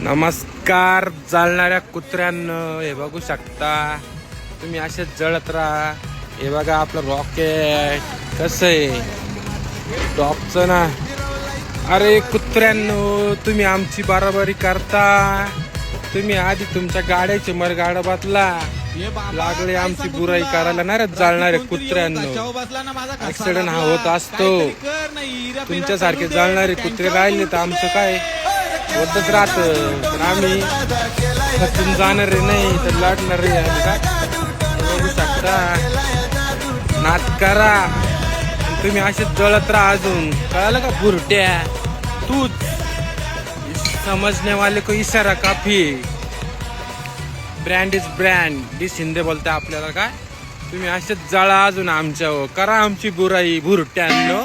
नमस्कार जाळणाऱ्या कुत्र्यांनो, हे बघू शकता तुम्ही असेच जळत राहा. हे बघा आपलं रॉकेट कसं आहे टॉपचं ना. अरे कुत्र्यांनो, तुम्ही आमची बराबरी करता. तुम्ही आधी तुमच्या गाड्याचे मरगाड बदला, लागले आमची बुराई करायला ना रे जाळणारे कुत्र्यांनो. ऍक्सिडेंट हा होत असतो. तुमच्यासारखे जाळणारे कुत्रे राहिले तर आमचं काय होतच राहत. पण आम्ही खचून जाणारे नाही तर लढणारे आम्ही. काय बघू शकता, नाच करा तुम्ही असेच जळत राहा. अजून कळालं का बुरट्या? तूच समजने वाले को इशारा काफी. Brand is brand. D Shinde बोलते आपल्याला. काय तुम्ही असेच जळा अजून आमच्या करा आमची बुराई बुरट्यांनो.